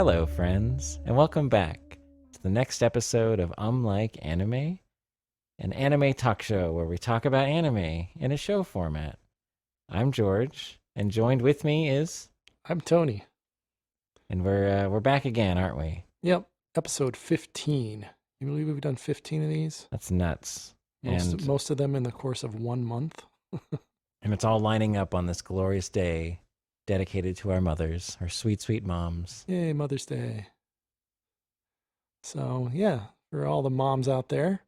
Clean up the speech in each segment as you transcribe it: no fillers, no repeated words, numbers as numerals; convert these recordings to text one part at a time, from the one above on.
Hello, friends, and welcome back to the next episode of Like Anime, an anime talk show where we talk about anime in a show format. I'm George, and joined with me is, I'm Tony. and we're back again, aren't we? Yep, episode 15. You believe we've done 15 of these? That's nuts, Most and most of them in the course of 1 month. and it's all lining up on this glorious day dedicated to our mothers, our sweet, sweet moms. Yay, Mother's Day. So, yeah, for all the moms out there,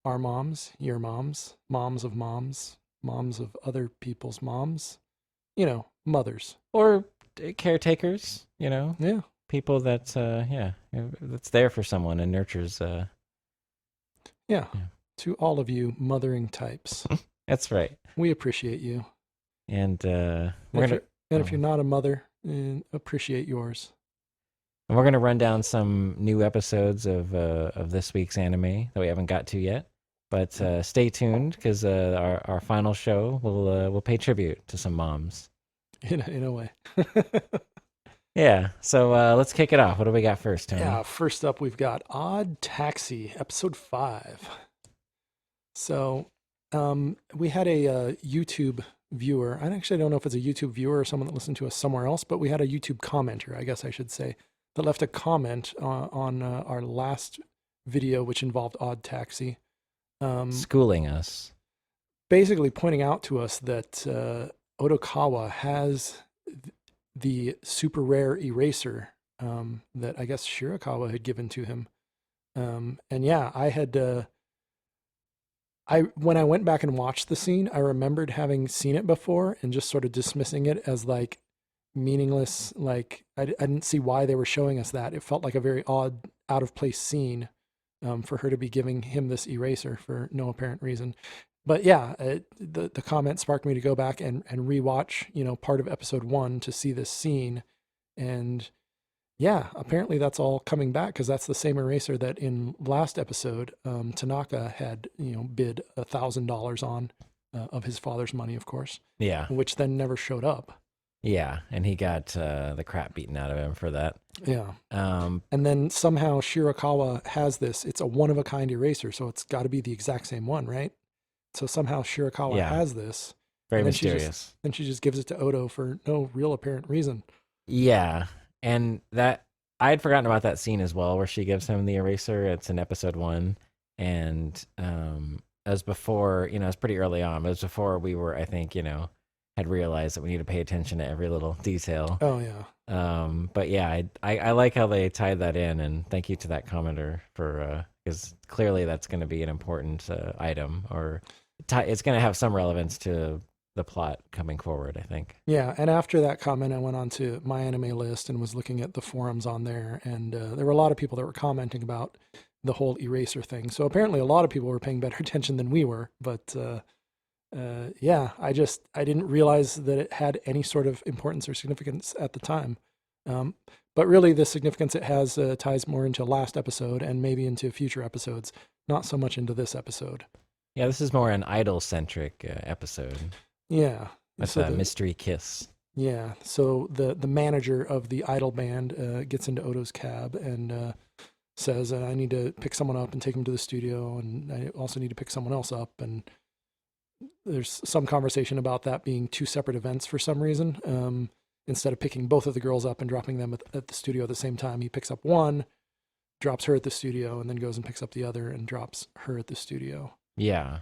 our moms, your moms, moms of moms, moms of other people's moms, mothers. Or caretakers, Yeah, people that, that's there for someone and nurtures. yeah. Yeah. To all of you mothering types, That's right. we appreciate you. And we're And if gonna you're not a mother, appreciate yours. we're gonna run down some new episodes of this week's anime that we haven't got to yet. But stay tuned because our final show will pay tribute to some moms. In a way. Yeah. So let's kick it off. What do we got first, Tony? Yeah, first up, we've got Odd Taxi, episode 5. So, we had a YouTube viewer. I actually don't know if it's a YouTube viewer or someone that listened to us somewhere else, but we had a YouTube commenter, I guess I should say, that left a comment on our last video, which involved Odd Taxi. Schooling us. Basically pointing out to us that Odokawa has the super rare eraser that I guess Shirakawa had given to him. And yeah, I had when I went back and watched the scene, I remembered having seen it before and just sort of dismissing it as like meaningless. Like I didn't see why they were showing us that. It felt like a very odd, out of place scene for her to be giving him this eraser for no apparent reason. But yeah, the comment sparked me to go back and rewatch, part of episode 1 to see this scene. And yeah, apparently that's all coming back because that's the same eraser that in last episode, Tanaka had, bid $1,000 on of his father's money, of course. Yeah. Which then never showed up. Yeah, and he got the crap beaten out of him for that. Yeah. And then somehow Shirakawa has this. It's a one-of-a-kind eraser, so it's got to be the exact same one, right? So somehow Shirakawa has this. Very and mysterious. Then she just gives it to Odo for no real apparent reason. Yeah, and that I had forgotten about that scene as well, where she gives him the eraser. It's in episode 1, and as before, it's pretty early on. It was before we were, I think, had realized that we need to pay attention to every little detail. Oh yeah. But yeah, I like how they tied that in, and thank you to that commenter for because clearly that's going to be an important item, or it's going to have some relevance to the plot coming forward, I think. Yeah, and after that comment, I went on to my anime list and was looking at the forums on there, and there were a lot of people that were commenting about the whole eraser thing. So apparently, a lot of people were paying better attention than we were. But yeah, I didn't realize that it had any sort of importance or significance at the time. But really, the significance it has ties more into last episode and maybe into future episodes, not so much into this episode. Yeah, this is more an idol-centric episode. Yeah. With a mystery kiss. Yeah. So the manager of the idol band gets into Odo's cab and says, I need to pick someone up and take him to the studio, and I also need to pick someone else up. And there's some conversation about that being two separate events for some reason. Instead of picking both of the girls up and dropping them at the studio at the same time, he picks up one, drops her at the studio, and then goes and picks up the other and drops her at the studio. Yeah.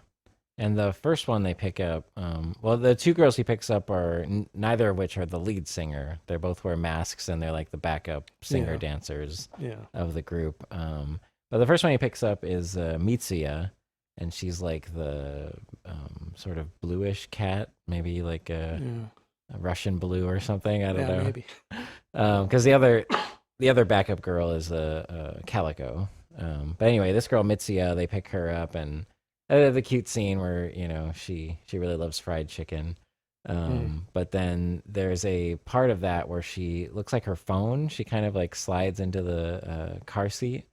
And the first one they pick up, the two girls he picks up are neither of which are the lead singer. They both wear masks and they're like the backup singer dancers of the group. But the first one he picks up is Mitsuya, and she's like the sort of bluish cat, maybe like a Russian blue or something. I don't know. Maybe. Because the other backup girl is a calico. But anyway, this girl Mitsuya, they pick her up, and the cute scene where she really loves fried chicken. But then there's a part of that where she looks like her phone. She kind of like slides into the car seat.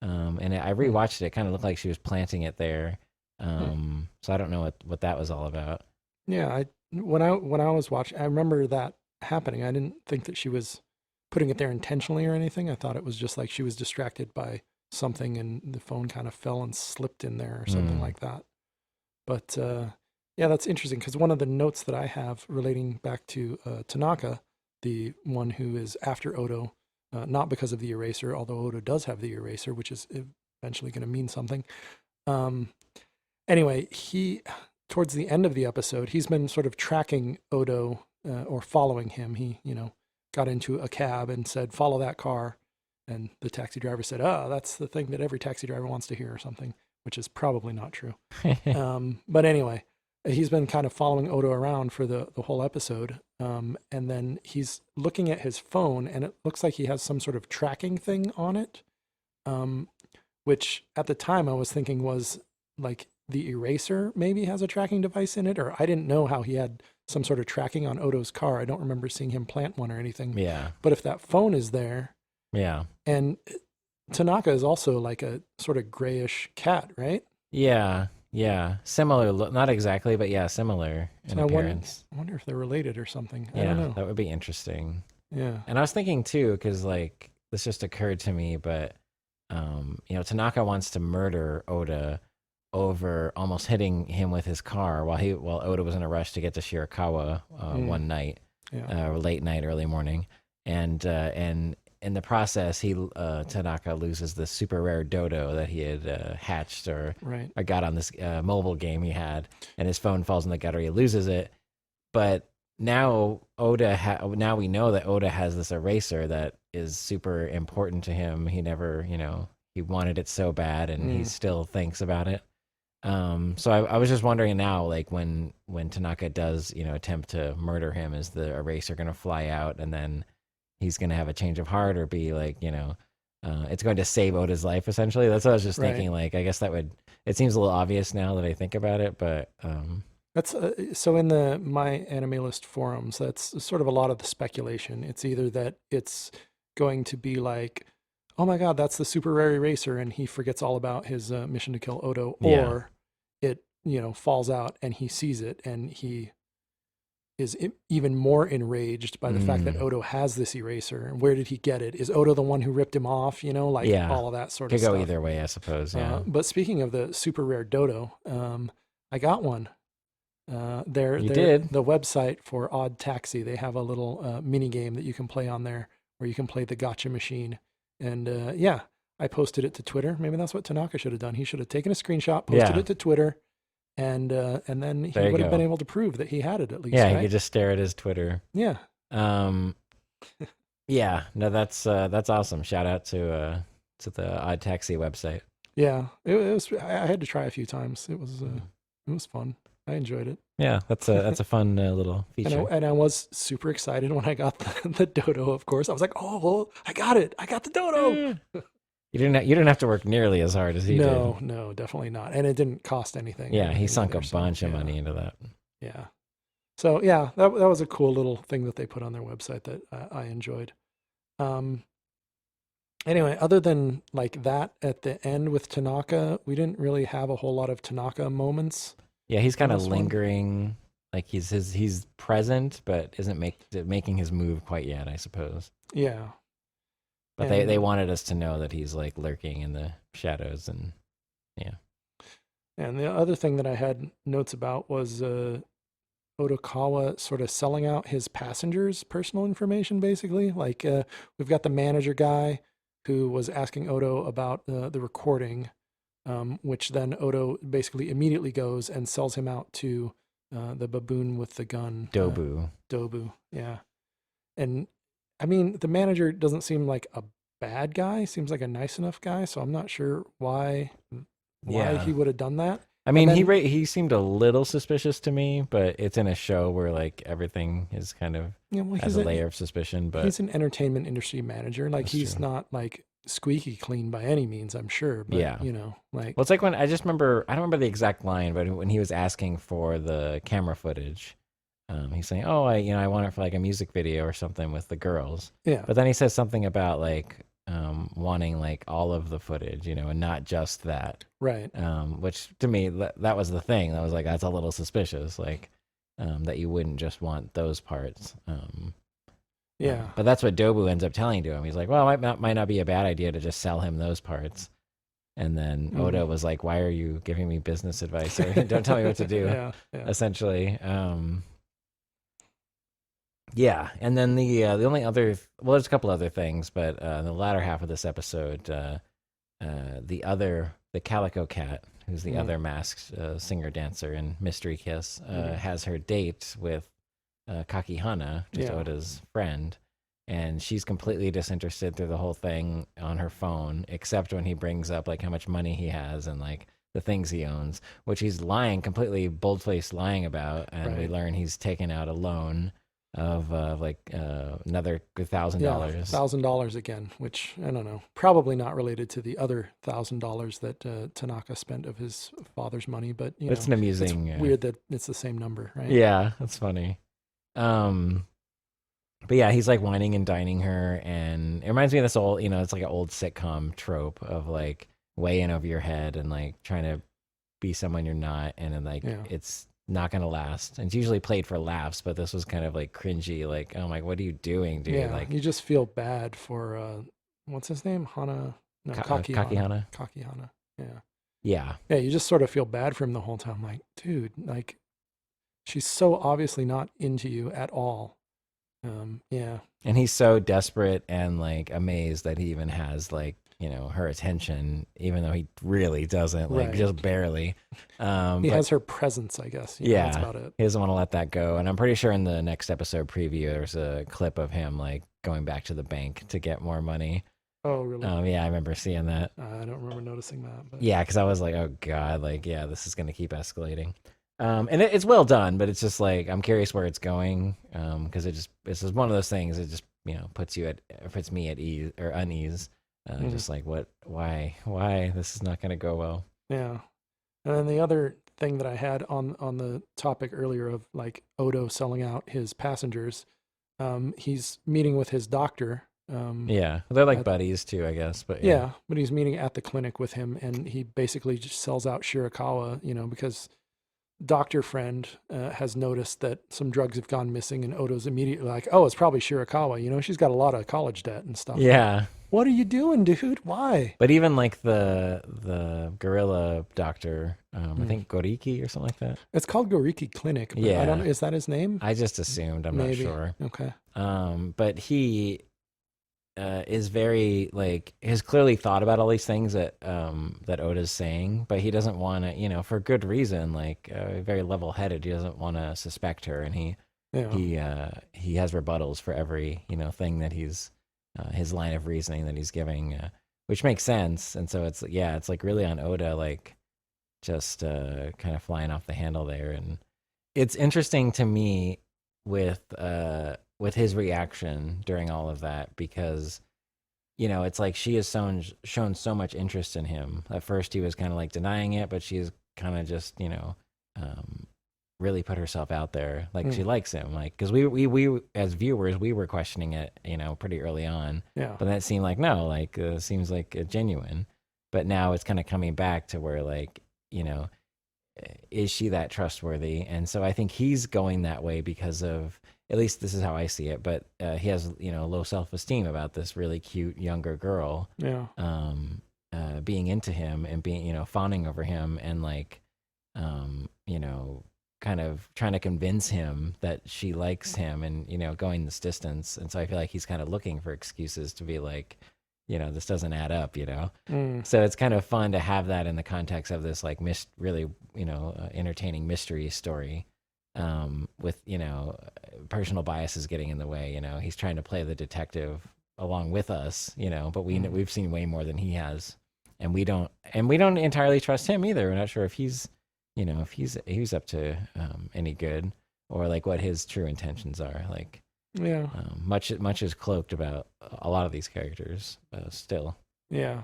And I rewatched it. It kind of looked like she was planting it there. So I don't know what that was all about. Yeah, when I was watching, I remember that happening. I didn't think that she was putting it there intentionally or anything. I thought it was just like she was distracted by something and the phone kind of fell and slipped in there or something like that. But yeah, that's interesting because one of the notes that I have relating back to Tanaka, the one who is after Odo, not because of the eraser, although Odo does have the eraser, which is eventually going to mean something. Anyway, towards the end of the episode, he's been sort of tracking Odo or following him. He, got into a cab and said, "Follow that car." And the taxi driver said, "Oh, that's the thing that every taxi driver wants to hear," or something, which is probably not true. But anyway, he's been kind of following Odo around for the whole episode. And then he's looking at his phone, and it looks like he has some sort of tracking thing on it, which at the time I was thinking was like the eraser maybe has a tracking device in it, or I didn't know how he had some sort of tracking on Odo's car. I don't remember seeing him plant one or anything. Yeah. But if that phone is there, yeah. And Tanaka is also like a sort of grayish cat, right? Yeah. Yeah. Similar, not exactly, but yeah, similar in appearance. I wonder if they're related or something. Yeah, I don't know. That would be interesting. Yeah. And I was thinking too, because like this just occurred to me, but Tanaka wants to murder Oda over almost hitting him with his car while Oda was in a rush to get to Shirakawa one night, late night, early morning, and in the process, Tanaka loses the super rare dodo that he had hatched or got on this mobile game he had, and his phone falls in the gutter. He loses it, but now now we know that Oda has this eraser that is super important to him. He never, he wanted it so bad, and he still thinks about it. So I was just wondering now, like when Tanaka does, attempt to murder him, is the eraser going to fly out and then he's going to have a change of heart or be like, it's going to save Oda's life essentially? That's what I was just thinking. Like, I guess it seems a little obvious now that I think about it, but, that's so in the My Anime List forums, that's sort of a lot of the speculation. It's either that it's going to be like, oh my God, that's the super rare eraser, and he forgets all about his mission to kill Odo, or it, falls out and he sees it and he is even more enraged by the fact that Odo has this eraser. And where did he get it? Is Odo the one who ripped him off? All of that sort of stuff. Could go either way, I suppose. Yeah. But speaking of the super rare dodo, I got one. You did? The website for ODDTAXI, they have a little mini game that you can play on there where you can play the gotcha machine. And I posted it to Twitter. Maybe that's what Tanaka should have done. He should have taken a screenshot, posted it to Twitter, and then he would have been able to prove that he had it at least. Yeah, right? he could just stare at his Twitter. Yeah. Yeah. No, that's awesome. Shout out to the ODDTAXI website. Yeah, it was. I had to try a few times. It was fun. I enjoyed it. Yeah, that's a fun little feature. And I was super excited when I got the dodo. Of course, I was like, "Oh, well, I got it! I got the dodo!" You didn't have to work nearly as hard as he did. No, definitely not. And it didn't cost anything. Yeah, he sunk a bunch of money into that. Yeah. So yeah, that was a cool little thing that they put on their website that I enjoyed. Anyway, other than like that at the end with Tanaka, we didn't really have a whole lot of Tanaka moments. Yeah, he's kind of lingering, like he's present, but isn't making his move quite yet, I suppose. Yeah. But they wanted us to know that he's like lurking in the shadows, and yeah. And the other thing that I had notes about was Odokawa sort of selling out his passengers' personal information, basically. Like we've got the manager guy who was asking Odo about the recording. Which then Odo basically immediately goes and sells him out to the baboon with the gun. Dobu, yeah. And I mean, the manager doesn't seem like a bad guy. Seems like a nice enough guy. So I'm not sure why he would have done that. I mean, he seemed a little suspicious to me, but it's in a show where like everything is kind of has a layer of suspicion. But he's an entertainment industry manager. Like he's not like squeaky clean by any means, I'm sure. But, like... Well, it's like when I don't remember the exact line, but when he was asking for the camera footage, he's saying, oh, I want it for like a music video or something with the girls. Yeah. But then he says something about like wanting like all of the footage, and not just that. Right. Which to me, that was the thing. That was like, that's a little suspicious, like that you wouldn't just want those parts. Yeah. But that's what Dobu ends up telling to him. He's like, well, it might not be a bad idea to just sell him those parts. And then Oda was like, why are you giving me business advice? Or don't tell me what to do, Yeah. essentially. Yeah. And then the only other, well, there's a couple other things, but in the latter half of this episode, the Calico Cat, who's the other masked singer dancer in Mystery Kiss, has her date with Kakihana, just Oda's friend, and she's completely disinterested through the whole thing on her phone, except when he brings up like how much money he has and like the things he owns, which he's lying, completely bold-faced lying about, and we learn he's taken out a loan of another $1,000. $1,000 again, which I don't know, probably not related to the other $1,000 that Tanaka spent of his father's money, but it's an amusing. It's weird that it's the same number, right? Yeah, that's funny. But yeah, he's like whining and dining her, and it reminds me of this old, it's like an old sitcom trope of like way in over your head and like trying to be someone you're not, and then like it's not gonna last. And it's usually played for laughs, but this was kind of like cringy, like, oh my, what are you doing, dude? Yeah, like you just feel bad for what's his name? Kakihana. Kakihana. Yeah. Yeah, you just sort of feel bad for him the whole time. Like, dude, like she's so obviously not into you at all. Yeah. And he's so desperate and like amazed that he even has like, her attention, even though he really doesn't, like just barely. He has her presence, I guess. That's about it. He doesn't want to let that go. And I'm pretty sure in the next episode preview, there's a clip of him like going back to the bank to get more money. Oh, really? Yeah, I remember seeing that. I don't remember noticing that. But... Yeah, because I was like, oh God, like, yeah, this is going to keep escalating. And it's well done, but it's just like, I'm curious where it's going. Because it's just one of those things that just, puts me at ease or unease. Just like, why this is not going to go well. Yeah. And then the other thing that I had on the topic earlier of like Odo selling out his passengers, he's meeting with his doctor. Yeah, they're like buddies too, I guess. But but he's meeting at the clinic with him, and he basically just sells out Shirakawa, because doctor friend has noticed that some drugs have gone missing, and Odo's immediately like, oh, it's probably Shirakawa. She's got a lot of college debt and stuff. Yeah. What are you doing, dude? Why? But even like the gorilla doctor, I think Goriki or something like that. It's called Goriki Clinic. But I don't know. Is that his name? I just assumed. I'm not sure. Okay. But he is very like has clearly thought about all these things that Oda's saying, but he doesn't want to, for good reason. Like very level headed. He doesn't want to suspect her, and he has rebuttals for every thing that he's. His line of reasoning that he's giving, which makes sense. And so it's like really on Oda, like just kind of flying off the handle there. And it's interesting to me with his reaction during all of that, because, it's like she has shown so much interest in him. At first he was kind of like denying it, but she's kind of just, really put herself out there, like she likes him, like because we as viewers we were questioning it, pretty early on. But then it seemed like no, like seems like a genuine. But now it's kind of coming back to where like is she that trustworthy? And so I think he's going that way because of, at least this is how I see it. But he has low self-esteem about this really cute younger girl. Being into him and being fawning over him and like kind of trying to convince him that she likes him and, going this distance. And so I feel like he's kind of looking for excuses to be like, this doesn't add up, So it's kind of fun to have that in the context of this like really, entertaining mystery story with, personal biases getting in the way. He's trying to play the detective along with us, but we've seen way more than he has. And we don't entirely trust him either. We're not sure if he's if he's up to any good or like what his true intentions are. Like, much is cloaked about a lot of these characters still. Yeah,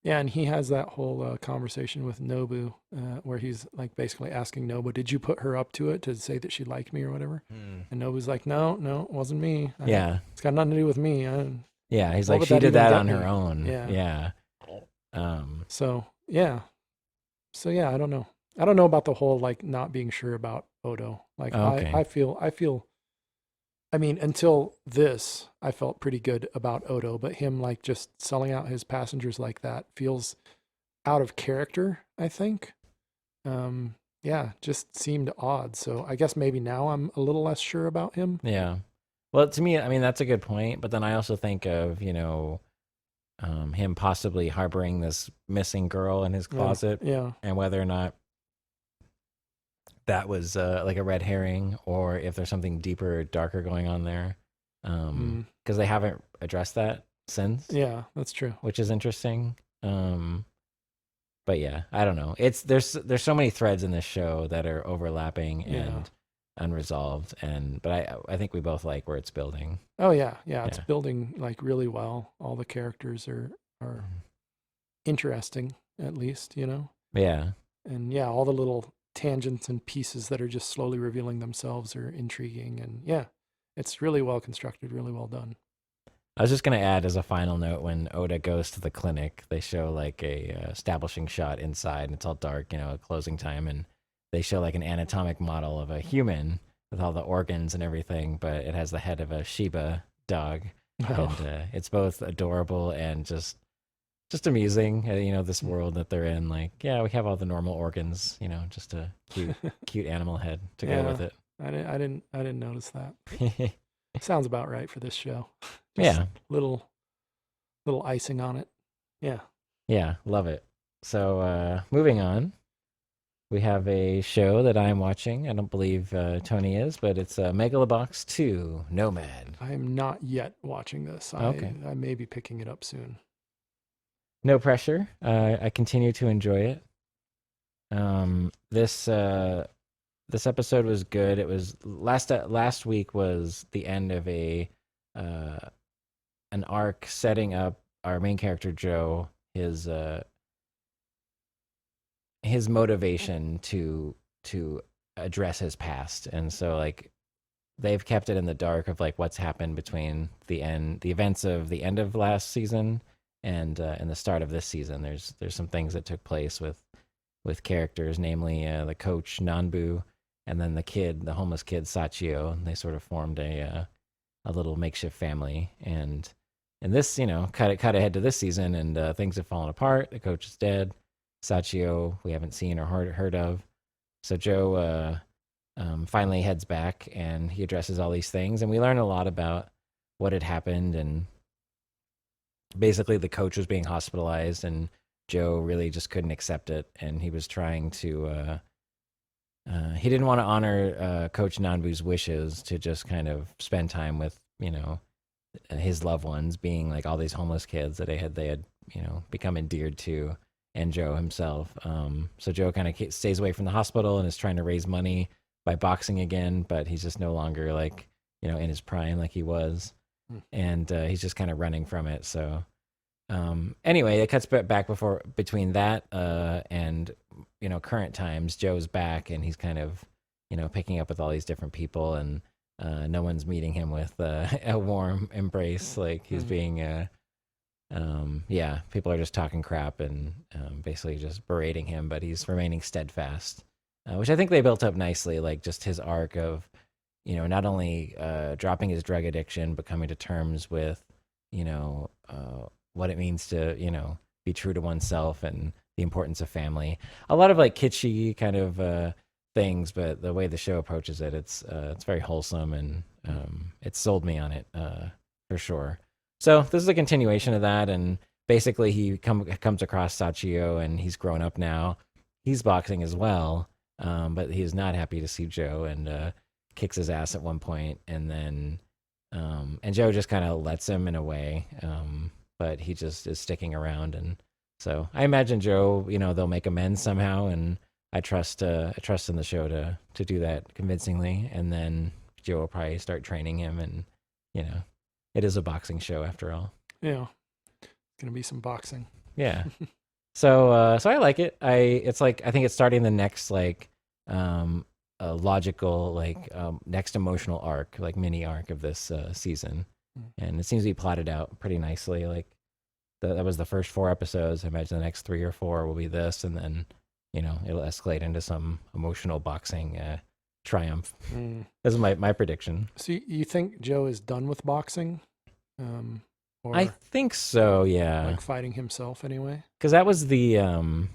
and he has that whole conversation with Nobu where he's like basically asking Nobu, "Did you put her up to it to say that she liked me or whatever?" And Nobu's like, "No, it wasn't me. It's got nothing to do with me." He's like, she did that on her own. So I don't know. I don't know about the whole like not being sure about Odo. Like I feel I mean, until this, I felt pretty good about Odo, but him like just selling out his passengers like that feels out of character, I think. Yeah, just seemed odd. So I guess maybe now I'm a little less sure about him. Yeah. Well, to me, I mean, that's a good point. But then I also think of, him possibly harboring this missing girl in his Yeah, closet, yeah, and whether or not that was like a red herring, or if there's something deeper, darker going on there. mm, Because they haven't addressed that since, yeah, that's true. which is interesting. But yeah, I don't know. There's so many threads in this show that are overlapping Yeah. and unresolved, but I think we both like where it's building. Oh yeah, yeah. It's Yeah. building like really well. All the characters are interesting, at least, you know. Yeah. And yeah, all the little tangents and pieces that are just slowly revealing themselves are intriguing. And yeah, it's really well constructed, really well done. I was just gonna add as a final note, when Oda goes to the clinic, they show like a establishing shot inside, and it's all dark, closing time, and they show like an anatomic model of a human with all the organs and everything, but it has the head of a Shiba dog, Oh, and it's both adorable and just amusing. This world that they're in. Like, yeah, we have all the normal organs, just a cute animal head to go yeah. with it. I didn't notice that. Sounds about right for this show. Just Yeah, little icing on it. Yeah. yeah, love it. So moving on. We have a show that I'm watching. I don't believe Tony is, but it's Megalobox 2 Nomad. I am not yet watching this. Okay. I may be picking it up soon. No pressure. I continue to enjoy it. This episode was good. It was last week was the end of uh, an arc setting up our main character Joe, his motivation to address his past. And so like they've kept it in the dark of like what's happened between the events of the end of last season and the start of this season. There's some things that took place with characters, namely the coach Nanbu, and then the homeless kid Sachio. And they sort of formed a little makeshift family. And this, cut ahead to this season, and things have fallen apart. The coach is dead. Sachio, we haven't seen or heard of. So Joe finally heads back, and he addresses all these things, and we learn a lot about what had happened. And basically, the coach was being hospitalized, and Joe really just couldn't accept it, and he was trying to. He didn't want to honor Coach Nanbu's wishes to just kind of spend time with his loved ones, being like all these homeless kids that they had become endeared to, and Joe himself. So Joe kind of stays away from the hospital and is trying to raise money by boxing again, but he's just no longer like in his prime like he was, and he's just kind of running from it. So anyway, it cuts back between that and current times. Joe's back, and he's kind of picking up with all these different people, and no one's meeting him with a warm embrace. Like he's being people are just talking crap and basically just berating him, but he's remaining steadfast, which I think they built up nicely. Like just his arc of not only dropping his drug addiction, but coming to terms with what it means to be true to oneself and the importance of family. A lot of like kitschy kind of things, but the way the show approaches it, it's very wholesome, and it sold me on it for sure. So this is a continuation of that, and basically he comes across Sachio, and he's grown up now. He's boxing as well, but he's not happy to see Joe, and kicks his ass at one point, and then and Joe just kind of lets him in a way, but he just is sticking around, and so I imagine Joe, they'll make amends somehow, and I trust in the show to do that convincingly, and then Joe will probably start training him, and it is a boxing show after all. Yeah. It's gonna be some boxing. Yeah. So I like it. I think it's starting the next like a logical like next emotional arc, like mini arc of this season, and it seems to be plotted out pretty nicely. Like that was the first 4 episodes. I imagine the next 3 or 4 will be this, and then it'll escalate into some emotional boxing triumph. Mm. This is my prediction. So you think Joe is done with boxing, or I think so, yeah. like fighting himself anyway? Because that was that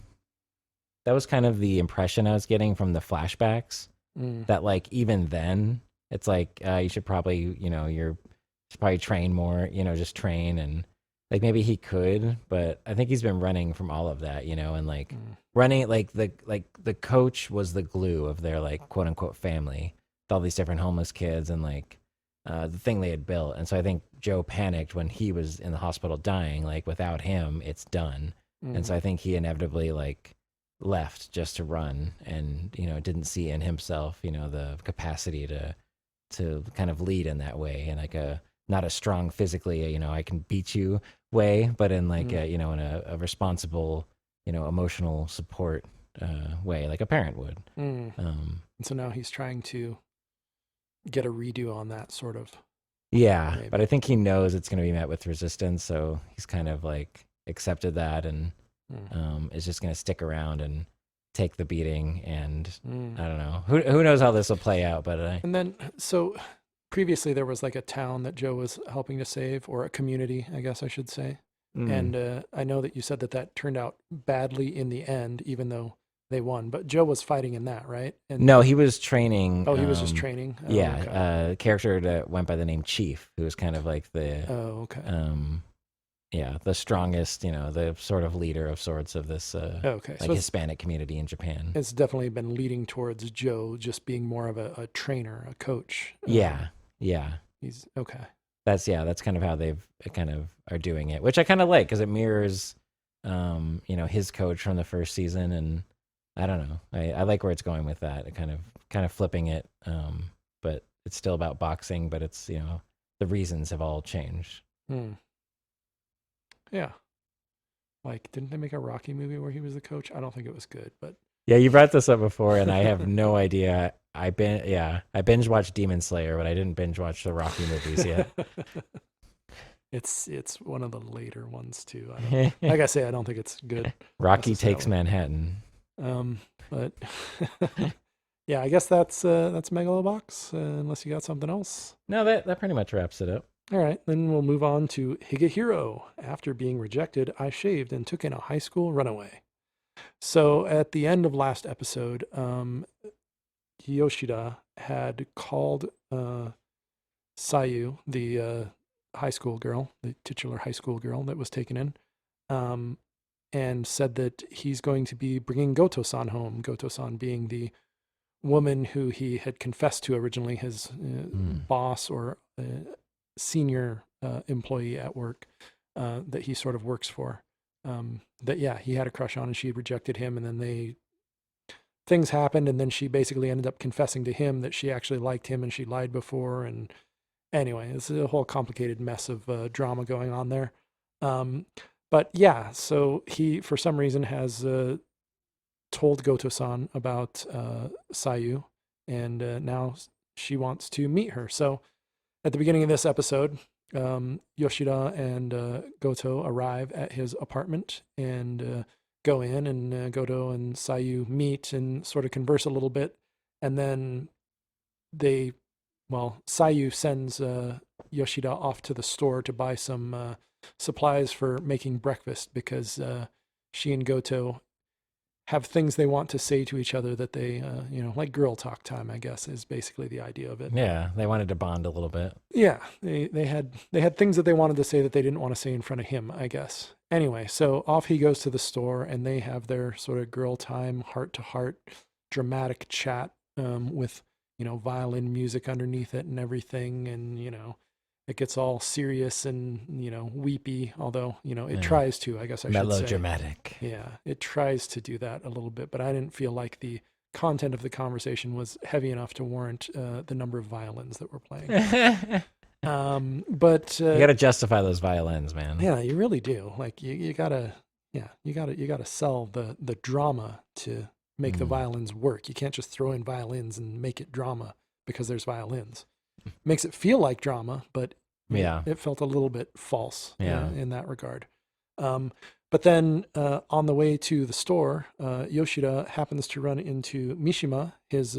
was kind of the impression I was getting from the flashbacks. Mm. That like even then, it's like you should probably you should probably train more. Just train and like maybe he could, but I think he's been running from all of that. And like running like the coach was the glue of their like quote unquote family with all these different homeless kids and like the thing they had built. And so I think Joe panicked when he was in the hospital dying. Like without him, it's done. And so I think he inevitably like left just to run and didn't see in himself the capacity to kind of lead in that way and like a not a strong physically I can beat you way, but in like in a responsible emotional support way like a parent would. And so now he's trying to get a redo on that sort of. Yeah, Maybe. but I think he knows it's going to be met with resistance, so he's kind of like accepted that and is just going to stick around and take the beating. And I don't know who knows how this will play out, but and then so previously there was like a town that Joe was helping to save, or a community, I guess I should say. And I know that you said that turned out badly in the end, even though they won. But Joe was fighting in that, right? And no, he was training. Oh, he was just training. Oh, yeah, okay. A character that went by the name Chief, who was kind of like the. Oh, okay. Yeah, the strongest, the sort of leader of sorts of this okay. like So Hispanic community in Japan. It's definitely been leading towards Joe just being more of a trainer, a coach. Yeah. He's okay. That's kind of how they've kind of are doing it, which I kind of like because it mirrors, his coach from the first season, and I don't know, I like where it's going with that. It kind of flipping it, but it's still about boxing, but it's the reasons have all changed. Yeah. Like, didn't they make a Rocky movie where he was the coach? I don't think it was good, but yeah, you brought this up before, and I have no idea. I binge watched Demon Slayer, but I didn't binge watch the Rocky movies yet. It's one of the later ones too. Like I say, I don't think it's good. Rocky Takes Manhattan. But yeah, I guess that's Megalobox. Unless you got something else. No, that pretty much wraps it up. All right, then we'll move on to Higehiro. After being rejected, I shaved and took in a high school runaway. So at the end of last episode, Yoshida had called Sayu, the high school girl, the titular high school girl that was taken in, and said that he's going to be bringing Goto-san home. Goto-san being the woman who he had confessed to originally, his boss or senior employee at work that he sort of works for. That he had a crush on, and she rejected him, and then things happened, and then she basically ended up confessing to him that she actually liked him and she lied before. And anyway, it's a whole complicated mess of drama going on there. But yeah, so he for some reason has told Goto-san about Sayu, and now she wants to meet her. So at the beginning of this episode, Yoshida and Goto arrive at his apartment and go in, and Goto and Sayu meet and sort of converse a little bit. And then Sayu sends Yoshida off to the store to buy some supplies for making breakfast, because she and Goto have things they want to say to each other that they, like girl talk time, I guess, is basically the idea of it. Yeah, they wanted to bond a little bit. Yeah, they had things that they wanted to say that they didn't want to say in front of him, I guess. Anyway, so off he goes to the store, and they have their sort of girl time, heart-to-heart, dramatic chat with, violin music underneath it and everything, and, it gets all serious and, weepy, although, it tries to, I guess I should say. Melodramatic. Yeah, it tries to do that a little bit, but I didn't feel like the content of the conversation was heavy enough to warrant the number of violins that were playing. But you got to justify those violins, man. Yeah, you really do. Like you gotta sell the drama to make the violins work. You can't just throw in violins and make it drama because there's violins. Makes it feel like drama, but it felt a little bit false in that regard. But then on the way to the store, Yoshida happens to run into Mishima, his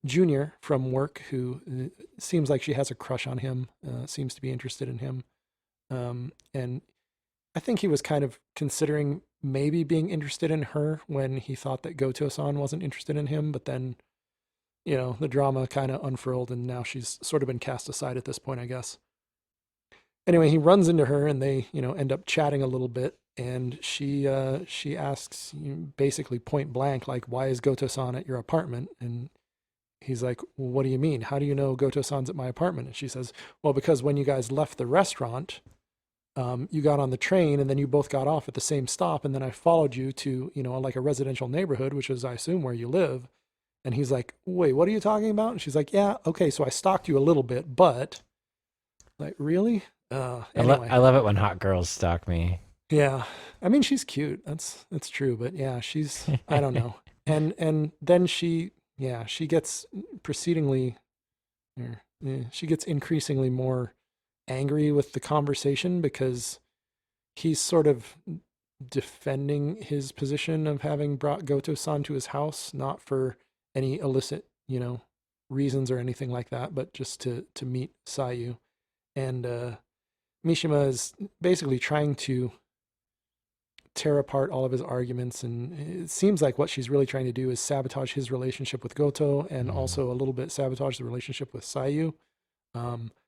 junior from work who seems like she has a crush on him, seems to be interested in him. And I think he was kind of considering maybe being interested in her when he thought that Goto-san wasn't interested in him, but then, the drama kind of unfurled and now she's sort of been cast aside at this point, I guess. Anyway, he runs into her and they, end up chatting a little bit. And she asks basically point blank, like, why is Goto-san at your apartment? And he's like, well, what do you mean? How do you know Goto-san's at my apartment? And she says, well, because when you guys left the restaurant, you got on the train and then you both got off at the same stop. And then I followed you to, like a residential neighborhood, which is, I assume, where you live. And he's like, wait, what are you talking about? And she's like, yeah, okay, so I stalked you a little bit, but like, really? Anyway. I love it when hot girls stalk me. Yeah. I mean, she's cute. That's true, but yeah, she's, I don't know. And then she gets she gets increasingly more angry with the conversation because he's sort of defending his position of having brought Goto-san to his house, not for any illicit, reasons or anything like that, but just to meet Seijo. And Mishima is basically trying to tear apart all of his arguments, and it seems like what she's really trying to do is sabotage his relationship with Goto and also a little bit sabotage the relationship with Seijo.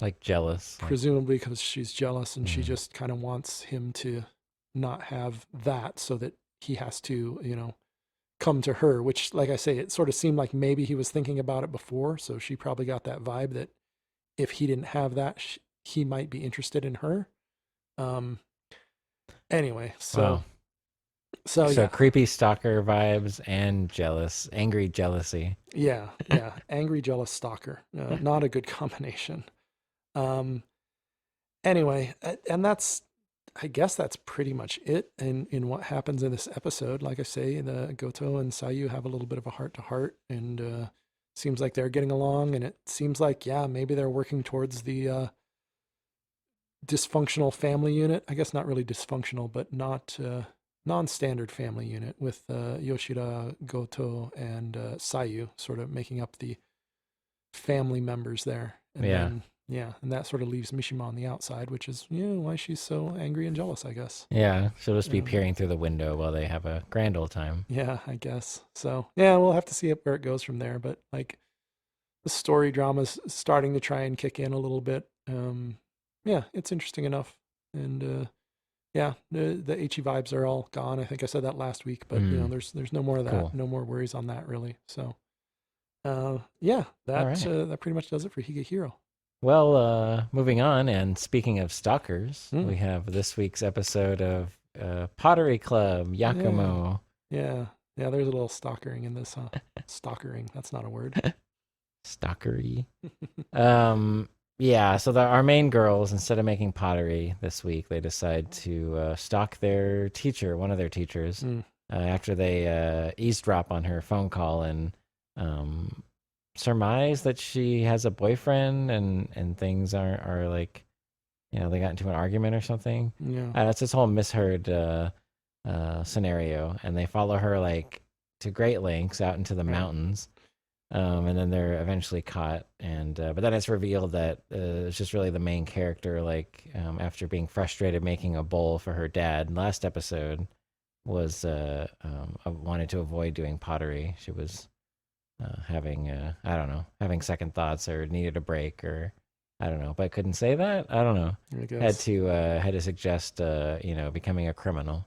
Like jealous. Presumably because she's jealous and she just kind of wants him to not have that so that he has to, come to her, which, like I say, it sort of seemed like maybe he was thinking about it before. So she probably got that vibe that if he didn't have that, he might be interested in her. Anyway, so. Wow. So yeah. Creepy stalker vibes and angry jealousy. Yeah, angry jealous stalker. Not a good combination. Anyway, and I guess that's pretty much it in what happens in this episode. Like I say, the Goto and Seijo have a little bit of a heart to heart, and seems like they're getting along, and it seems like maybe they're working towards the dysfunctional family unit. I guess not really dysfunctional, but not non-standard family unit with Yoshida, Goto, and Seijo sort of making up the family members there. And then, and that sort of leaves Mishima on the outside, which is why she's so angry and jealous, I guess. Yeah, she'll just be peering through the window while they have a grand old time. Yeah, I guess. So, we'll have to see where it goes from there. But like, the story drama's starting to try and kick in a little bit. It's interesting enough. And the Ichi vibes are all gone. I think I said that last week, but there's no more of that. Cool. No more worries on that really. So, that pretty much does it for Higehiro. Well, moving on, and speaking of stalkers, we have this week's episode of Pottery Club, Yakumo. Yeah, there's a little stalkering in this, huh? Stalkering, that's not a word. Stalkery. So our main girls, instead of making pottery this week, they decide to stalk their teacher, one of their teachers, after they eavesdrop on her phone call and surmise that she has a boyfriend and things are like, they got into an argument or something. Yeah, it's this whole misheard scenario, and they follow her like to great lengths out into the mountains. And then they're eventually caught, and but then it's revealed that it's just really the main character, like after being frustrated making a bowl for her dad last episode, was wanted to avoid doing pottery. She was having having second thoughts or needed a break, or I don't know, but couldn't say that. I don't know. Had to suggest becoming a criminal.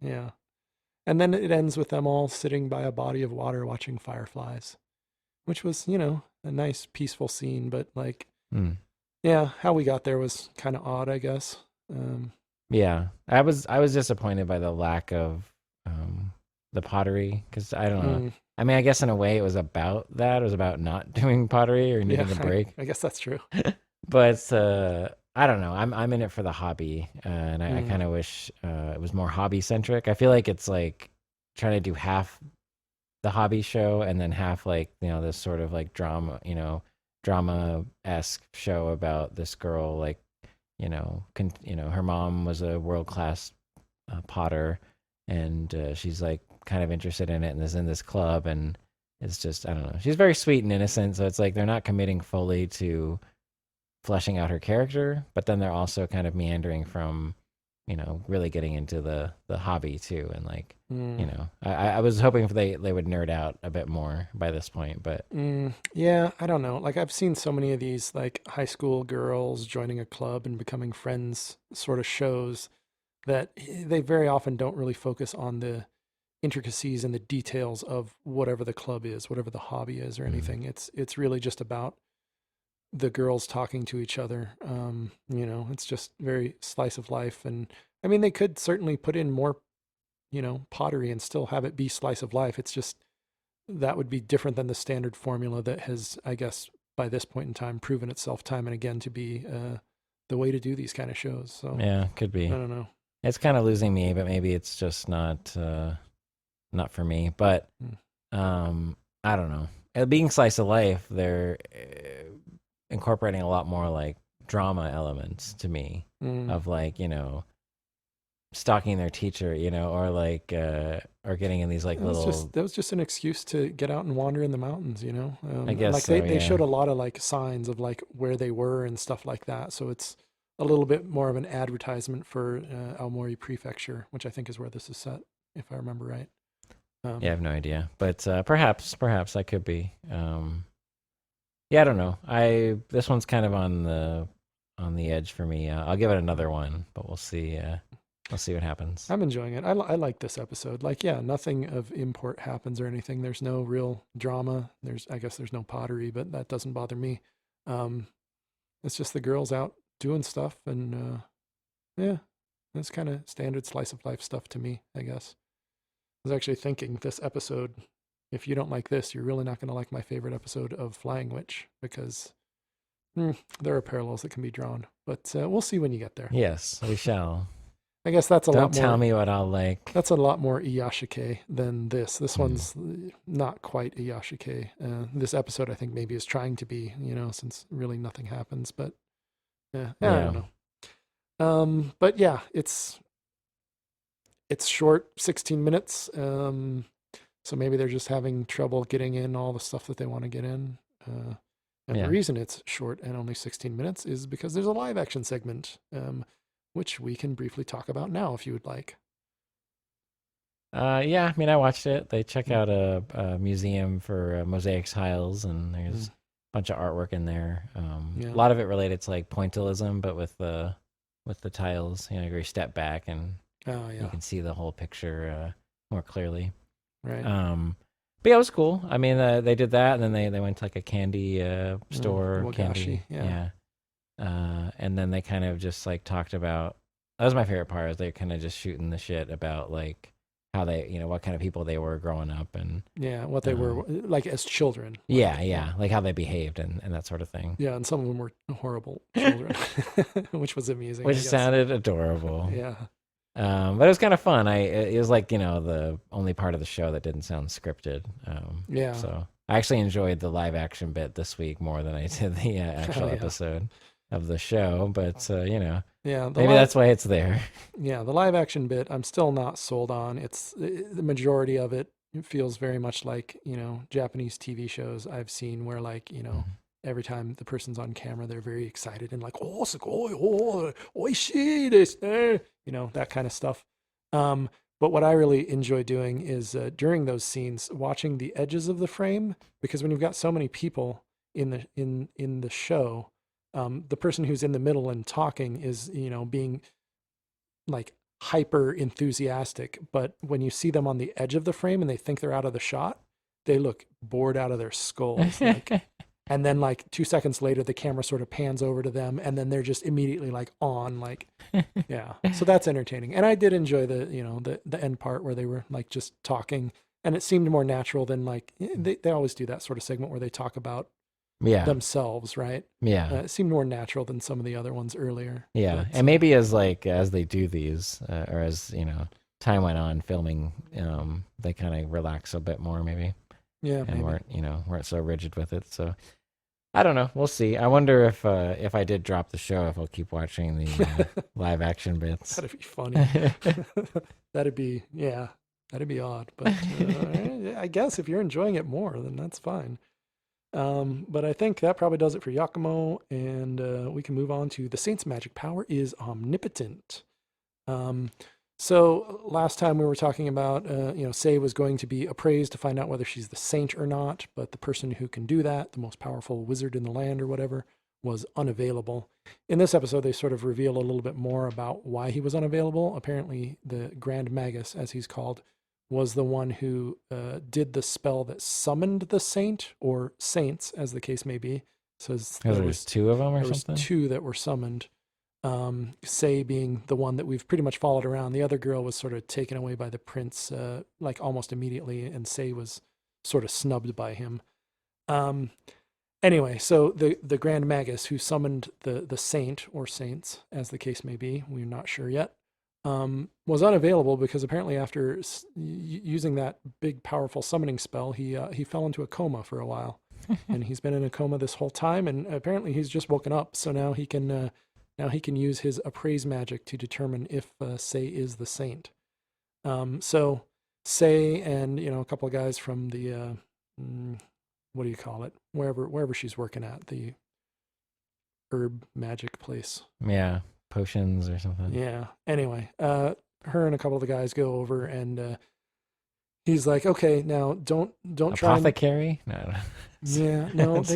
Yeah. And then it ends with them all sitting by a body of water watching fireflies, which was, a nice peaceful scene. But like, how we got there was kind of odd, I guess. I was disappointed by the lack of the pottery, because I don't know. I mean, I guess in a way it was about that. It was about not doing pottery or needing a break. I guess that's true. But I don't know. I'm in it for the hobby, and I kind of wish it was more hobby centric. I feel like it's like trying to do half the hobby show and then half like this sort of like drama-esque show about this girl, like her mom was a world-class potter, and she's like kind of interested in it and is in this club, and it's just I don't know. She's very sweet and innocent, so it's like they're not committing fully to fleshing out her character, but then they're also kind of meandering from, really getting into the hobby too, and like, I was hoping they would nerd out a bit more by this point, but Yeah, I don't know. Like I've seen so many of these like high school girls joining a club and becoming friends sort of shows that they very often don't really focus on the intricacies and the details of whatever the club is, whatever the hobby is or anything. It's really just about the girls talking to each other. It's just very slice of life. And I mean, they could certainly put in more, pottery and still have it be slice of life. It's just that would be different than the standard formula that has, I guess, by this point in time, proven itself time and again to be the way to do these kind of shows. So yeah, could be. I don't know. It's kind of losing me, but maybe it's just not for me. But I don't know. Being slice of life, they're incorporating a lot more like drama elements to me of like stalking their teacher, or like or getting in these like that was just an excuse to get out and wander in the mountains, I guess like so, they yeah. showed a lot of like signs of like where they were and stuff like that. So it's a little bit more of an advertisement for Aomori Prefecture, which I think is where this is set, if I remember right. Yeah, I have no idea, but perhaps I could be. Yeah, I don't know. This one's kind of on the edge for me. I'll give it another one, but we'll see. We'll see what happens. I'm enjoying it. I like this episode. Like, yeah, nothing of import happens or anything. There's no real drama. I guess there's no pottery, but that doesn't bother me. It's just the girls out doing stuff, and yeah, it's kind of standard slice of life stuff to me, I guess. I was actually thinking this episode, if you don't like this, you're really not going to like my favorite episode of Flying Witch, because there are parallels that can be drawn. But we'll see when you get there. Yes, we shall. I guess that's a lot more. Don't tell me what I'll like. That's a lot more Iyashike than this. This one's not quite Iyashike. This episode, I think, maybe is trying to be, since really nothing happens. But yeah, I don't know. But yeah, it's short, 16 minutes. So maybe they're just having trouble getting in all the stuff that they want to get in. And the reason it's short and only 16 minutes is because there's a live action segment, which we can briefly talk about now if you would like. Yeah, I mean, I watched it. They check out a museum for mosaic tiles, and there's a bunch of artwork in there. A lot of it related to like pointillism, but with the tiles, where you step back and you can see the whole picture more clearly. Right. But yeah, it was cool. I mean, they did that, and then they went to like a candy store. Wagashi, candy, yeah. And then they kind of just like talked about. That was my favorite part. Is they kind of just shooting the shit about like how they, what kind of people they were growing up, and what they were like as children. Like how they behaved and that sort of thing. Yeah, and some of them were horrible children, which was amusing. Which sounded adorable. Yeah. But it was kind of fun. It was like, the only part of the show that didn't sound scripted. So I actually enjoyed the live action bit this week more than I did the actual episode of the show. But, maybe that's why it's there. Yeah, the live action bit, I'm still not sold on. It's the majority of it. It feels very much like, Japanese TV shows I've seen where like, every time the person's on camera, they're very excited and like, oh, sugoi, oh, oishii desu ne, that kind of stuff. But what I really enjoy doing is during those scenes, watching the edges of the frame, because when you've got so many people in the show, the person who's in the middle and talking is, being like hyper enthusiastic. But when you see them on the edge of the frame and they think they're out of the shot, they look bored out of their skulls. Like, and then like 2 seconds later, the camera sort of pans over to them, and then they're just immediately like on, like, yeah. So that's entertaining. And I did enjoy the end part where they were like just talking, and it seemed more natural than like, they always do that sort of segment where they talk about themselves, right? Yeah. It seemed more natural than some of the other ones earlier. Yeah. And maybe as they do these, or as, time went on filming, they kind of relax a bit more maybe. Yeah. And weren't so rigid with it. So I don't know. We'll see. I wonder if I did drop the show, if I'll keep watching the live action bits. That'd be funny. That'd be odd. But I guess if you're enjoying it more, then that's fine. But I think that probably does it for Yakumo, and we can move on to the Saint's magic power is Omnipotent. So last time we were talking about, Sei was going to be appraised to find out whether she's the saint or not, but the person who can do that, the most powerful wizard in the land or whatever, was unavailable. In this episode, they sort of reveal a little bit more about why he was unavailable. Apparently, the Grand Magus, as he's called, was the one who did the spell that summoned the saint, or saints, as the case may be. So there was two of them or there something? was two that were summoned. Sei being the one that we've pretty much followed around. The other girl was sort of taken away by the prince, like almost immediately, and Sei was sort of snubbed by him. Anyway, so the Grand Magus who summoned the saint or saints, as the case may be, we're not sure yet, was unavailable because apparently after using that big powerful summoning spell, he fell into a coma for a while, and he's been in a coma this whole time, and apparently he's just woken up. So now he can. Now he can use his appraise magic to determine if Sei is the saint. So Sei and a couple of guys from the what do you call it? Wherever she's working at, the herb magic place. Yeah, potions or something. Yeah. Anyway, her and a couple of the guys go over, and he's like, "Okay, now don't try." Apothecary? No. Yeah, no, it's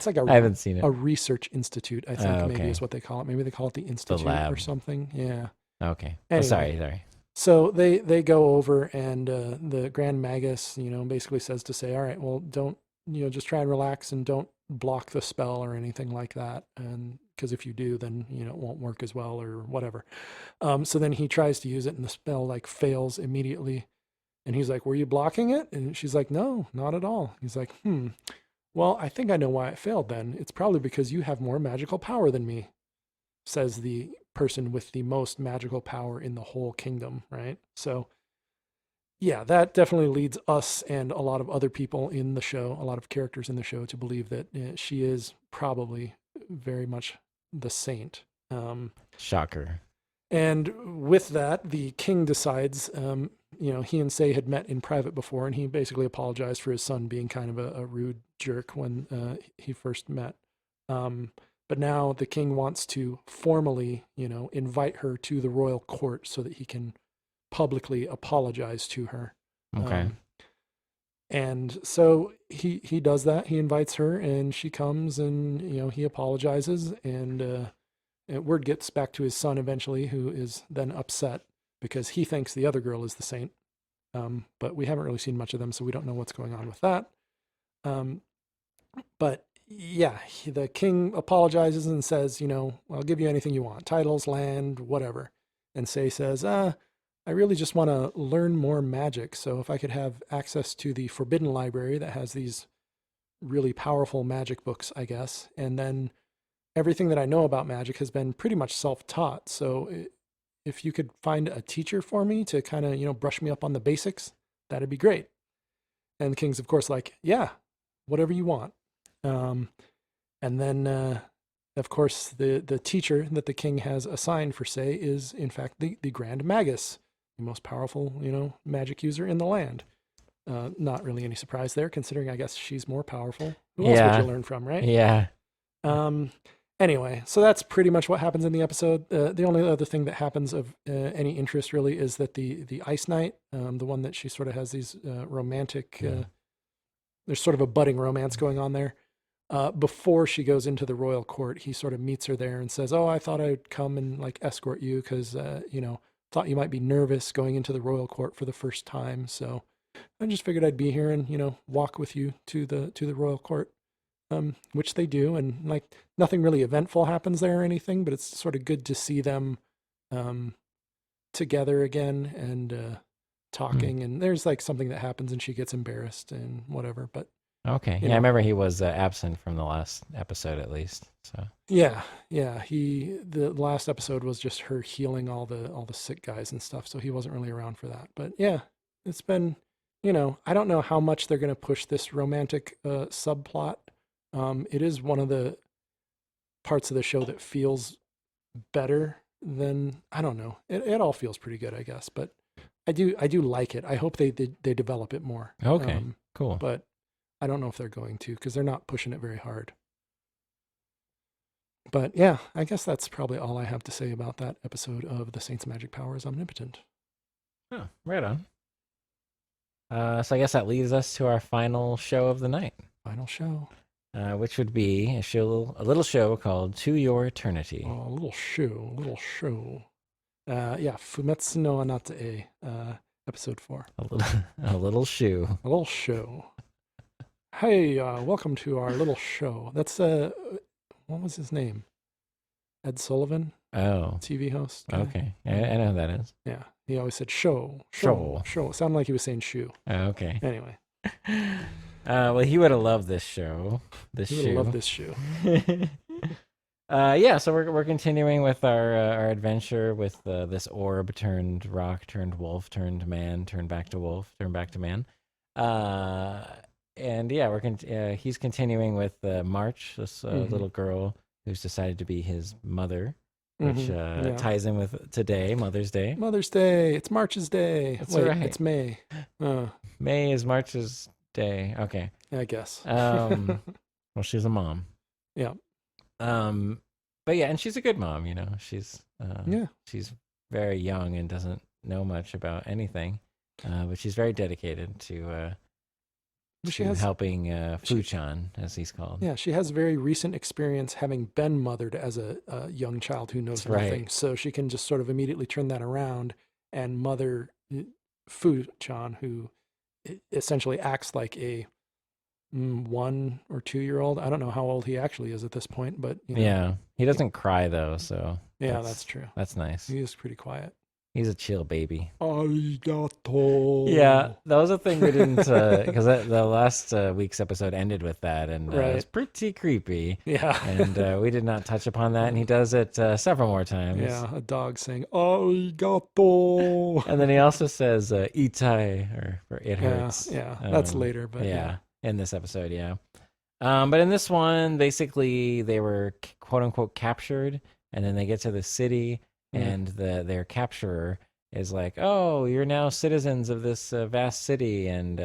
like I haven't seen it. A research institute, I think, maybe okay. is what they call it. Maybe they call it the institute or something. Yeah. Okay. Anyway, sorry. So they go over, and the Grand Magus, basically says to say, all right, well, don't, just try and relax and don't block the spell or anything like that. And because if you do, then, it won't work as well or whatever. So then he tries to use it, and the spell like fails immediately. And he's like, were you blocking it? And she's like, no, not at all. He's like, well, I think I know why it failed then. It's probably because you have more magical power than me, says the person with the most magical power in the whole kingdom, right? So, yeah, that definitely leads us and a lot of other people in the show, a lot of characters in the show, to believe that she is probably very much the saint. Shocker. And with that, the king decides, he and Sei had met in private before, and he basically apologized for his son being kind of a rude jerk when he first met. But now the king wants to formally, invite her to the royal court so that he can publicly apologize to her. Okay. And so he does that. He invites her, and she comes, and he apologizes, and word gets back to his son eventually, who is then upset because he thinks the other girl is the saint. But we haven't really seen much of them, so we don't know what's going on with that. But yeah, the king apologizes and says, I'll give you anything you want, titles, land, whatever. And Sei says, I really just want to learn more magic. So if I could have access to the Forbidden Library that has these really powerful magic books, I guess. And then everything that I know about magic has been pretty much self-taught. So if you could find a teacher for me to kind of, brush me up on the basics, that'd be great. And the king's, of course, like, yeah, whatever you want. And then, of course, the teacher that the king has assigned for Sei is, in fact, the Grand Magus, the most powerful, magic user in the land. Not really any surprise there, considering I guess she's more powerful. Who else would you learn from, right? Yeah. Anyway, so that's pretty much what happens in the episode. The only other thing that happens of any interest really is that the Ice Knight, the one that she sort of has these romantic, there's sort of a budding romance going on there. Before she goes into the royal court, he sort of meets her there and says, oh, I thought I'd come and like escort you because, thought you might be nervous going into the royal court for the first time. So I just figured I'd be here and, walk with you to the royal court. Which they do, and like nothing really eventful happens there or anything, but it's sort of good to see them together again and talking. And there's like something that happens, and she gets embarrassed and whatever. But okay, yeah, I remember he was absent from the last episode at least. So yeah, the last episode was just her healing all the sick guys and stuff, so he wasn't really around for that. But yeah, it's been, I don't know how much they're gonna push this romantic subplot. It is one of the parts of the show that feels better than, I don't know. It all feels pretty good, I guess. But I do like it. I hope they develop it more. Okay, cool. But I don't know if they're going to because they're not pushing it very hard. But yeah, I guess that's probably all I have to say about that episode of The Saint's Magic Power is Omnipotent. Oh, right on. So I guess that leads us to our final show of the night, Final show. which would be a little show called To Your Eternity. Oh, a little show. Yeah, Fumetsu no Anata, episode 4. A little shoe. A little show. Hey, welcome to our little show. That's what was his name? Ed Sullivan, Oh, TV host. Guy. okay. I know who that is. Yeah, he always said show. Show. It sounded like he was saying shoe. Okay. Anyway, Well, he would have loved this show. he would love this shoe. Yeah, so we're continuing with our adventure with this orb turned rock turned wolf turned man turned back to wolf turned back to man, and yeah, he's continuing with March, this little girl who's decided to be his mother, which ties in with today, Mother's Day. Mother's Day. It's March's Day. That's Wait, right. it's May. May is March's day. Okay. I guess. Well, she's a mom. Yeah. But yeah, and she's a good mom. She's she's very young and doesn't know much about anything, but she's very dedicated to helping Fuchan, as he's called. Yeah, she has very recent experience having been mothered as a young child who knows nothing. Right. So she can just sort of immediately turn that around and mother Fuchan, who essentially acts like a 1 or 2 year old. I don't know how old he actually is at this point, but Yeah, he doesn't cry though, so yeah, that's true. That's nice. He is pretty quiet. He's a chill baby. Arigato. Yeah, that was a thing we didn't, because the last week's episode ended with that, and it was pretty creepy. Yeah. And we did not touch upon that, and he does it several more times. Yeah, a dog saying arigato. And then he also says itai, or it hurts. Yeah, that's later, but yeah. In this episode, yeah. But in this one, basically, they were quote unquote captured, and then they get to the city. And their capturer is like, "Oh, you're now citizens of this vast city, and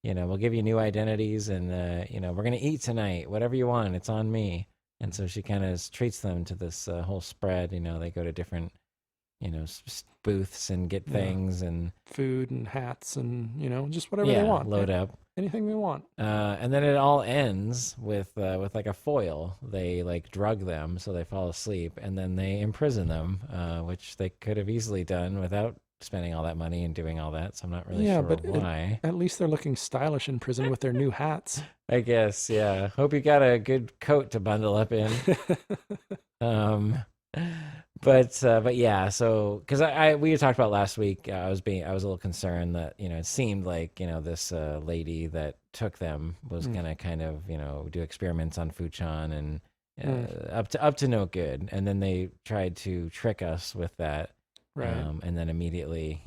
we'll give you new identities, and we're gonna eat tonight. Whatever you want, it's on me." And so she kind of treats them to this whole spread. They go to different booths and get things and food and hats and just whatever they want. Load up anything they want. And then it all ends with like a foil. They like drug them so they fall asleep, and then they imprison them, which they could have easily done without spending all that money and doing all that. So I'm not really sure why. At least they're looking stylish in prison with their new hats. I guess, yeah. Hope you got a good coat to bundle up in. But yeah, so because we had talked about last week, I was a little concerned that it seemed like this lady that took them was gonna kind of do experiments on Fuchan and up to no good, and then they tried to trick us with that, right? And then immediately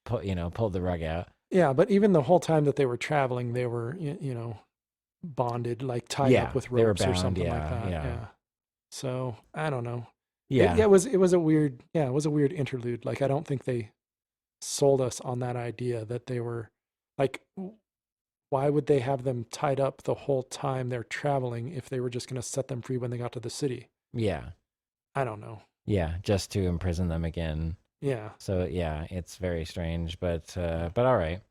pulled the rug out. Yeah, but even the whole time that they were traveling, they were bonded, like tied up with ropes or something like that. Yeah. So I don't know. Yeah. It was a weird interlude. Like I don't think they sold us on that idea that they were like, why would they have them tied up the whole time they're traveling if they were just going to set them free when they got to the city? Yeah. I don't know. Yeah, just to imprison them again. Yeah. So yeah, it's very strange, but all right.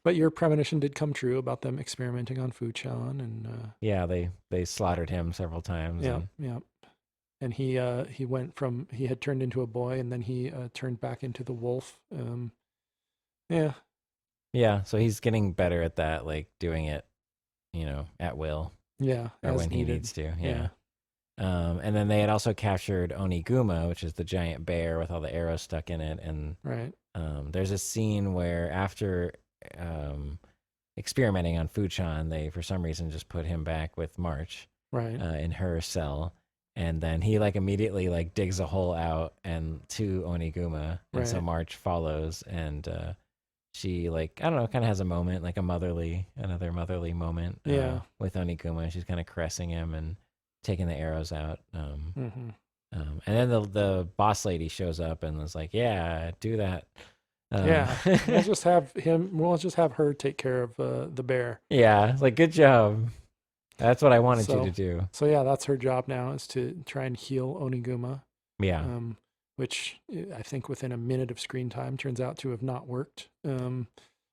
But your premonition did come true about them experimenting on Fuchan, and yeah, they slaughtered him several times. Yeah. And he had turned into a boy, and then he turned back into the wolf. Yeah. Yeah, so he's getting better at that, like doing it, at will. Yeah. Or when he needs to. Yeah. And then they had also captured Oniguma, which is the giant bear with all the arrows stuck in it. And right. There's a scene where after experimenting on Fuchan, they for some reason just put him back with March. Right. In her cell. And then he like immediately like digs a hole out and to Oniguma, and so March follows, and she like I don't know, kind of has a moment like another motherly moment. With Oniguma, she's kind of caressing him and taking the arrows out. And then the boss lady shows up and was like, "Yeah, do that Um, Yeah, we'll just have him. We'll just have her take care of the bear. yeah, it's like good job. That's what I wanted you to So, do. so yeah, that's her job now is to try and heal Oniguma, Yeah, um, which I think within a minute of screen time turns out to have not worked.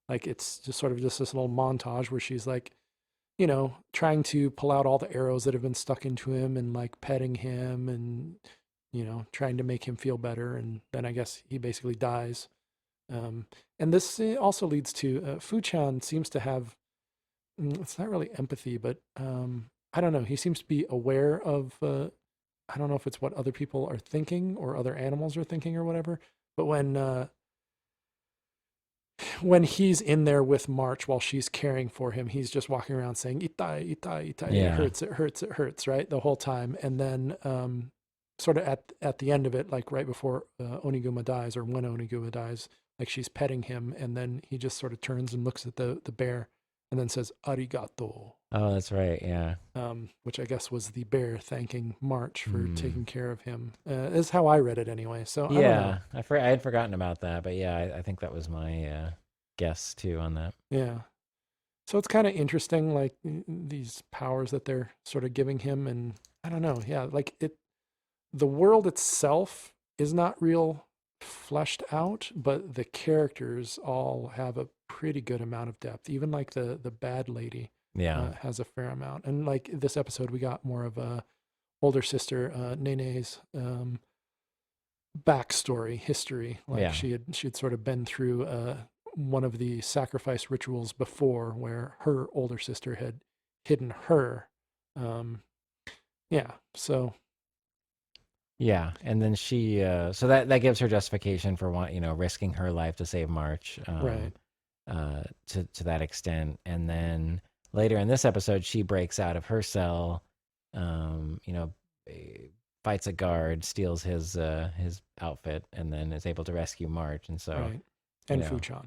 Like it's just sort of just this little montage where she's like, trying to pull out all the arrows that have been stuck into him and like petting him and trying to make him feel better. And then I guess he basically dies. Um, and this also leads to Fuchan seems to have, it's not really empathy, but I don't know. He seems to be aware of, I don't know if it's what other people are thinking or other animals are thinking or whatever. But when he's in there with March while she's caring for him, he's just walking around saying "itai, itai, itai." It yeah, hurts, it hurts, it hurts, right, the whole time. And then, sort of at the end of it, like right before Oniguma dies, or when Oniguma dies, like she's petting him, and then he just sort of turns and looks at the bear, and then says "arigato," oh, that's right. Yeah. which I guess was the bear thanking March for Hmm. taking care of him. Is how I read it anyway. So I don't know. Yeah, I had forgotten about that, but yeah, I think that was my guess too on that. Yeah. So it's kind of interesting, like these powers that they're sort of giving him, and I don't know, yeah, like the world itself is not real fleshed out, but the characters all have a pretty good amount of depth. Even like the bad lady Yeah, has a fair amount, and like this episode, we got more of a older sister Nene's backstory, history. Like yeah, she had sort of been through one of the sacrifice rituals before, where her older sister had hidden her. Um, yeah, so yeah. And then she, so that gives her justification for risking her life to save March, right, to that extent. And then later in this episode, she breaks out of her cell, you know, fights a guard, steals his outfit, and then is able to rescue March. And so, right, you and know, Fuchan.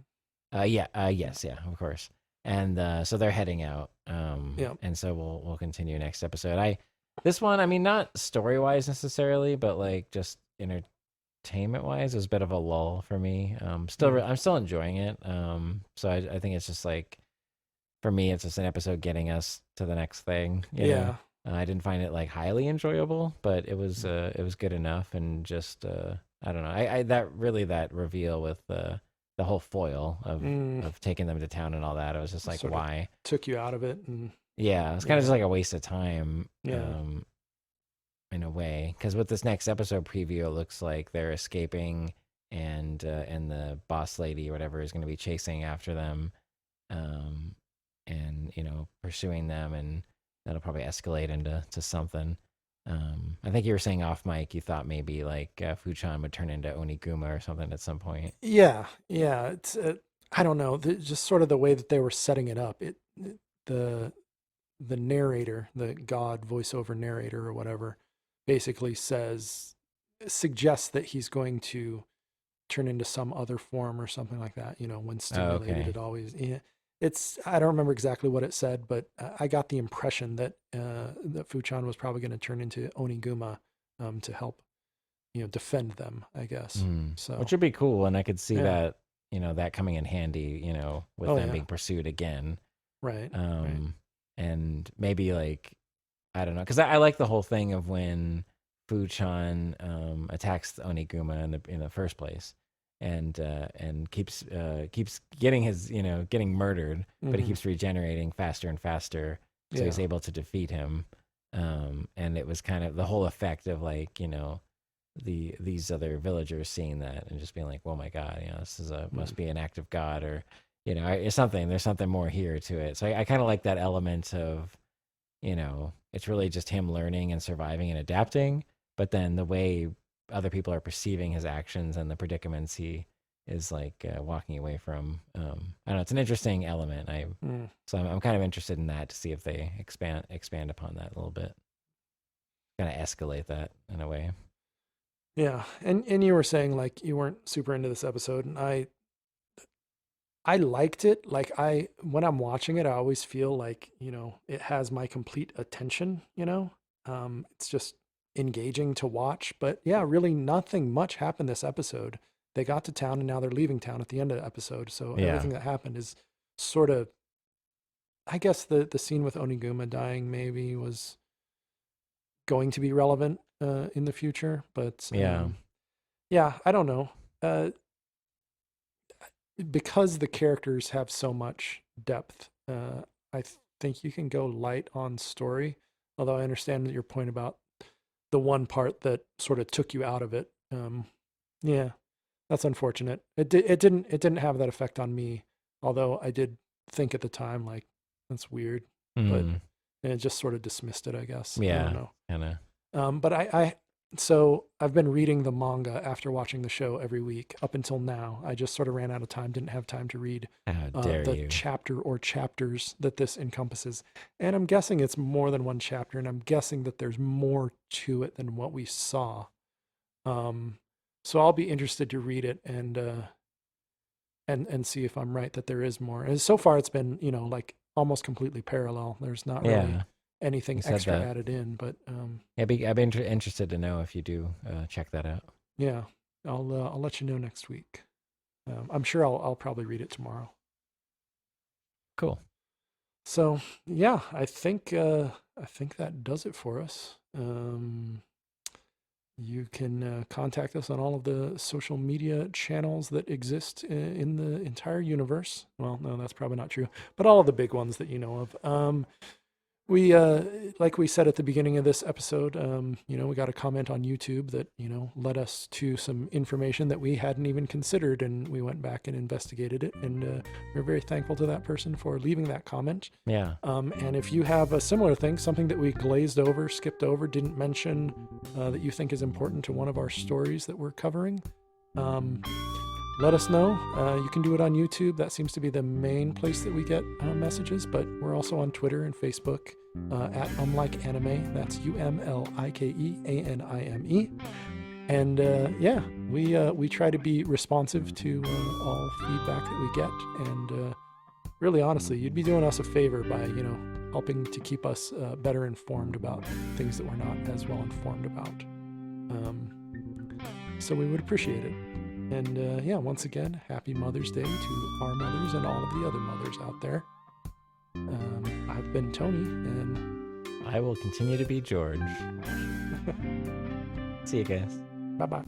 yes, yeah, of course. And so they're heading out. Yeah, And so we'll continue next episode. This one, I mean, not story wise necessarily, but like just entertainment wise, was a bit of a lull for me. mm, I'm still enjoying it. So I think it's just like for me, it's just an episode getting us to the next thing. yeah, I didn't find it like highly enjoyable, but mm, it was good enough. And just I don't know, I that reveal with the whole foil mm, of taking them to town and all that. I was just like, sort of why? took you out of it, and Yeah, it's kind of just yeah, like a waste of time. yeah, In a way, because with this next episode preview, it looks like they're escaping, and the boss lady or whatever is going to be chasing after them, um, and pursuing them, and that'll probably escalate into something. I think you were saying off mic, you thought maybe like Fuchan would turn into Oniguma or something at some point. yeah, yeah. It's I don't know, just sort of the way that they were setting it up. The the narrator, the god voiceover narrator or whatever, basically suggests that he's going to turn into some other form or something like that. When Oh, stimulated, okay. it always. Yeah, I don't remember exactly what it said, but I got the impression that that Fuchan was probably going to turn into Oniguma to help defend them, I guess. Which So would be cool, and I could see yeah. that that coming in handy, with Oh them yeah. being pursued again. Right. Right. um and maybe like I don't know, because I like the whole thing of when Fuchan attacks Oniguma in the first place, and keeps getting getting murdered, but he Hmm. keeps regenerating faster and faster, so he's Yeah. able to defeat him. And it was kind of the whole effect of like these other villagers seeing that and just being like, "Oh my god, this is a Mm. must be an act of God," or it's something. There's something more here to it. So I kind of like that element of it's really just him learning and surviving and adapting. But then the way other people are perceiving his actions and the predicaments he is like walking away from. I don't know. It's an interesting element. Mm. I'm kind of interested in that to see if they expand upon that a little bit, kind of escalate that in a way. Yeah. And you were saying like you weren't super into this episode, and I liked it. Like when I'm watching it, I always feel like, it has my complete attention. It's just engaging to watch. But yeah, really nothing much happened this episode they got to town and now they're leaving town at the end of the episode. So Yeah. everything that happened is sort of, I guess the scene with Oniguma dying maybe was going to be relevant in the future, but Yeah. yeah, I don't know. Because the characters have so much depth, I think you can go light on story. Although I understand your point about the one part that sort of took you out of it. Yeah, that's unfortunate. It didn't have that effect on me. Although I did think at the time like that's weird, but it just sort of dismissed it. I guess. I Yeah. don't know. Kind of. But so I've been reading the manga after watching the show every week up until now. I just sort of ran out of time, didn't have time to read How dare the you? chapter or chapters that this encompasses. And I'm guessing it's more than one chapter, and I'm guessing that there's more to it than what we saw. So I'll be interested to read it and see if I'm right that there is more. And so far it's been, like almost completely parallel. There's not really Yeah. anything You said extra that. added in, but I'd be interested to know if you do check that out. yeah, I'll let you know next week. I'm sure I'll probably read it tomorrow. Cool. So yeah, I think that does it for us. You can contact us on all of the social media channels that exist in the entire universe. Well, no, that's probably not true, but all of the big ones that you know of. We, like we said at the beginning of this episode, we got a comment on YouTube that, led us to some information that we hadn't even considered, and we went back and investigated it, and we're very thankful to that person for leaving that comment. Yeah. And if you have a similar thing, something that we glazed over, skipped over, didn't mention, that you think is important to one of our stories that we're covering, let us know. You can do it on YouTube. That seems to be the main place that we get messages, but we're also on Twitter and Facebook at UmLikeAnime. That's UmLikeAnime. And yeah, we try to be responsive to all feedback that we get. And really, honestly, you'd be doing us a favor by, helping to keep us better informed about things that we're not as well informed about. So we would appreciate it. And yeah, once again, happy Mother's Day to our mothers and all of the other mothers out there. I've been Tony, and I will continue to be George. See you guys. bye-bye.